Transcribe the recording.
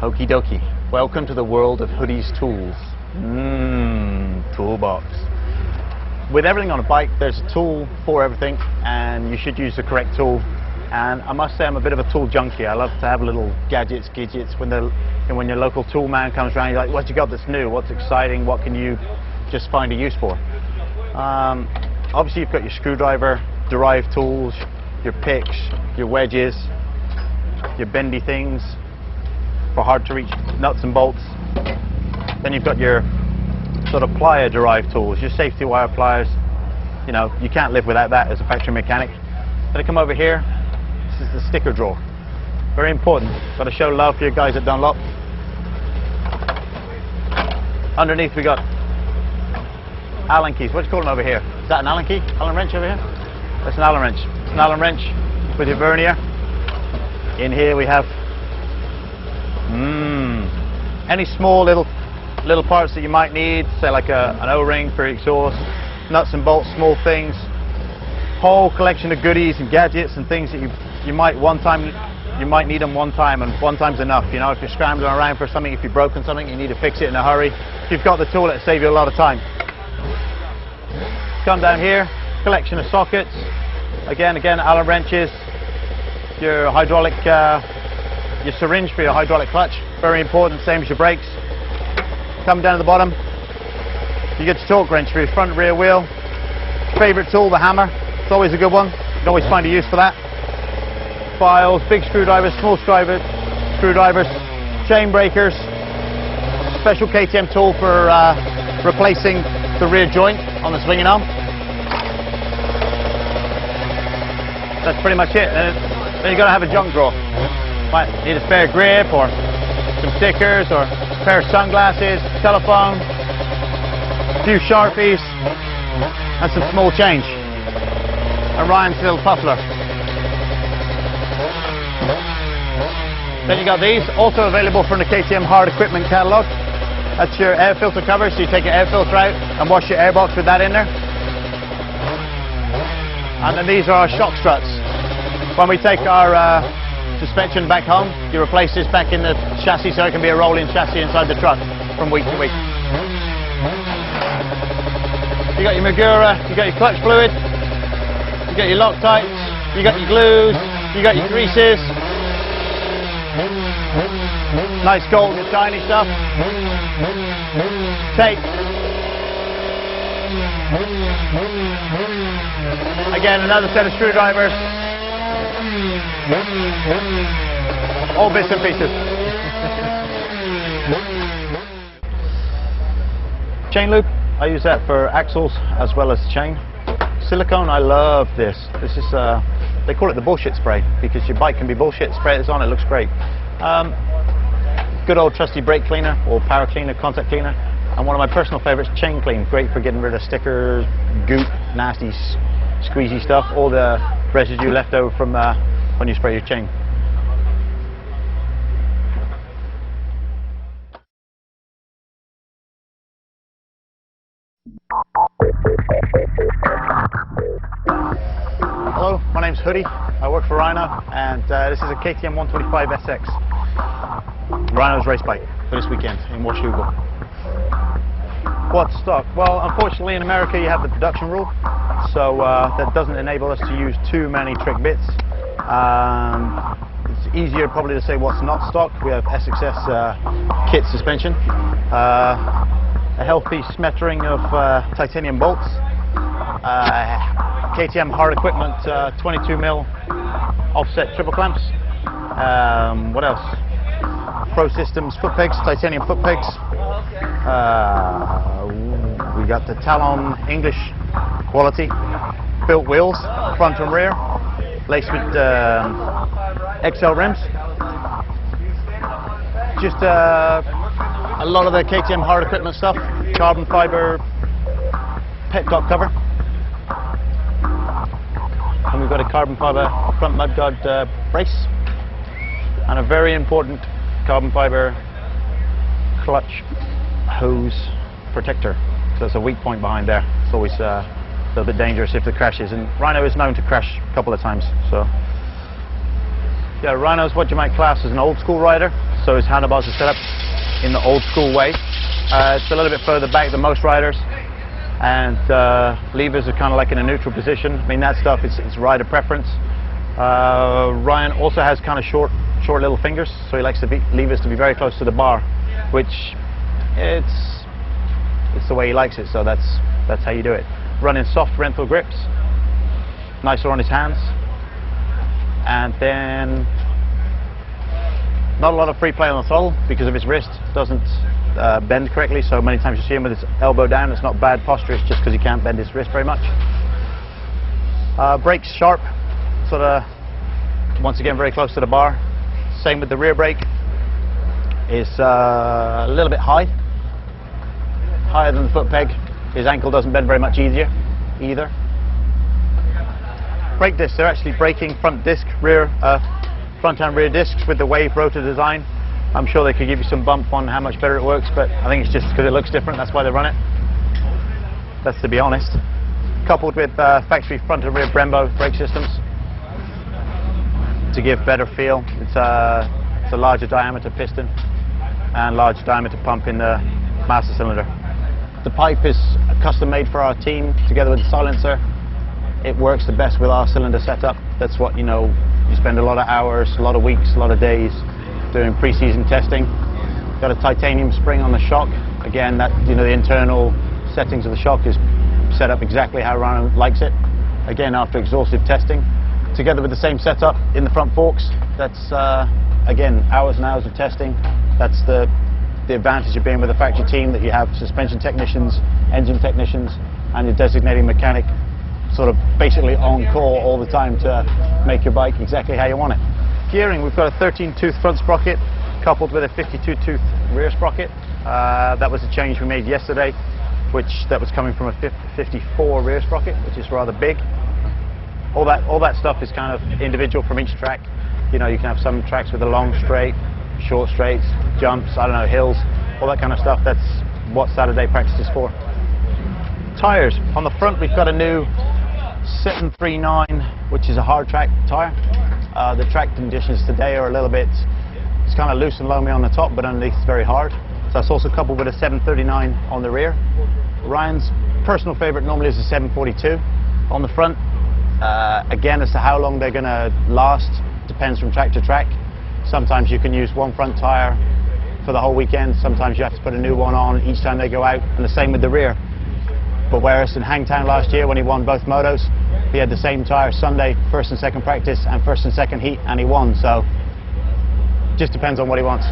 Okie dokie. Welcome to the world of Hoody's tools. Toolbox. With everything on a bike, there's a tool for everything, and you should use the correct tool. And I must say, I'm a bit of a tool junkie. I love to have little gadgets. When your local tool man comes around, you're like, what you got that's new? What's exciting? What can you just find a use for? Obviously, you've got your screwdriver, derived tools, your picks, your wedges, your bendy things for hard to reach nuts and bolts. Then you've got your sort of plier derived tools, your safety wire pliers. You know, you can't live without that as a factory mechanic. Then I come over here, this is the sticker drawer. Very important, got to show love for your guys at Dunlop. Underneath we got Allen keys. What do you call them over here? Is that an Allen key? Allen wrench over here? That's an Allen wrench. It's an Allen wrench with your vernier. In here we have any small little parts that you might need, say like an O-ring for your exhaust, nuts and bolts, small things, whole collection of goodies and gadgets and things that you might need them one time, and one time's enough. You know, if you're scrambling around for something, if you've broken something, you need to fix it in a hurry. If you've got the tool, it'll save you a lot of time. Come down here, collection of sockets. Again, Allen wrenches, your hydraulic, your syringe for your hydraulic clutch, very important, same as your brakes. Come down to the bottom, you get your torque wrench for your front and rear wheel. Favorite tool, the hammer, it's always a good one. You can always find a use for that. Files, big screwdrivers, small screwdrivers, chain breakers, special KTM tool for replacing the rear joint on the swinging arm. That's pretty much it. Then you've got to have a junk drawer. Might need a spare grip or some stickers or a pair of sunglasses, telephone, a few Sharpies, and some small change. And Ryan's little puffler. Then you got these, also available from the KTM hard equipment catalog. That's your air filter cover, so you take your air filter out and wash your airbox with that in there. And then these are our shock struts. When we take our suspension back home, you replace this back in the chassis so it can be a rolling chassis inside the truck from week to week. You got your Magura, you got your clutch fluid, you got your Loctites, you got your glues, you got your greases. Nice gold and shiny stuff. Tape. Again, another set of screwdrivers. All bits and pieces. Chain loop, I use that for axles as well as chain. Silicone, I love this. This is, they call it the bullshit spray because your bike can be bullshit. Spray this on, it looks great. Good old trusty brake cleaner or power cleaner, contact cleaner. And one of my personal favorites, chain clean. Great for getting rid of stickers, goop, nasty, squeezy stuff, all the residue left over from when you spray your chain. Hello, my name's Hoody. I work for Rhino, and this is a KTM 125 SX. Rhino's race bike for this weekend in Washougal. What's stock? Well, unfortunately in America you have the production rule, so that doesn't enable us to use too many trick bits. It's easier probably to say what's not stock. We have SXS kit suspension, a healthy smattering of titanium bolts, KTM hard equipment 22mm offset triple clamps. What else? Pro Systems foot pegs, titanium foot pegs. We got the Talon English quality built wheels, front and rear, laced with XL rims. Just a lot of the KTM hard equipment stuff, carbon fiber pet top cover. And we've got a carbon fiber front mudguard brace and a very important carbon fiber clutch hose protector. So there's a weak point behind there. It's always a little bit dangerous if it crashes, and Rhino is known to crash a couple of times. So Yeah, Rhino's what you might class as an old school rider, so his handlebars are set up in the old school way. It's a little bit further back than most riders, and levers are kind of like in a neutral position. I mean, that stuff is rider preference. Ryan also has kind of short little fingers, so he likes the levers to be very close to the bar, which it's the way he likes it, so that's how you do it. Running soft rental grips, nicer on his hands, and then not a lot of free play on the throttle because of his wrist doesn't bend correctly, so many times you see him with his elbow down. It's not bad posture, it's just because he can't bend his wrist very much. Brakes sharp, sort of once again very close to the bar. Same with the rear brake, is a little bit higher than the foot peg. His ankle doesn't bend very much either. Brake discs, they're actually braking front and rear discs with the wave rotor design. I'm sure they could give you some bump on how much better it works, but I think it's just because it looks different, that's why they run it. That's to be honest. Coupled with factory front and rear Brembo brake systems to give better feel. It's a larger diameter piston and large diameter pump in the master cylinder. The pipe is custom made for our team together with the silencer. It works the best with our cylinder setup. That's what, you know, you spend a lot of hours, a lot of weeks, a lot of days doing pre-season testing. Got a titanium spring on the shock. Again, that, you know, the internal settings of the shock is set up exactly how Ryan likes it. Again, after exhaustive testing. Together with the same setup in the front forks. That's, again, hours and hours of testing. That's the advantage of being with a factory team, that you have suspension technicians, engine technicians, and your designating mechanic sort of basically on call all the time to make your bike exactly how you want it. Gearing, we've got a 13-tooth front sprocket coupled with a 52-tooth rear sprocket. That was a change we made yesterday, that was coming from a 54 rear sprocket, which is rather big. All that stuff is kind of individual from each track. You know, you can have some tracks with a long straight, short straights, jumps, I don't know, hills, all that kind of stuff. That's what Saturday practice is for. Tires. On the front we've got a new 739, which is a hard track tire. The track conditions today are a little bit, it's kind of loose and loamy on the top, but underneath it's very hard. So that's also coupled with a 739 on the rear. Ryan's personal favorite normally is a 742 on the front. Again, as to how long they're going to last depends from track to track. Sometimes you can use one front tire for the whole weekend. Sometimes you have to put a new one on each time they go out, and the same with the rear. But whereas in Hangtown last year when he won both motos, he had the same tire Sunday, first and second practice, and first and second heat, and he won. So just depends on what he wants.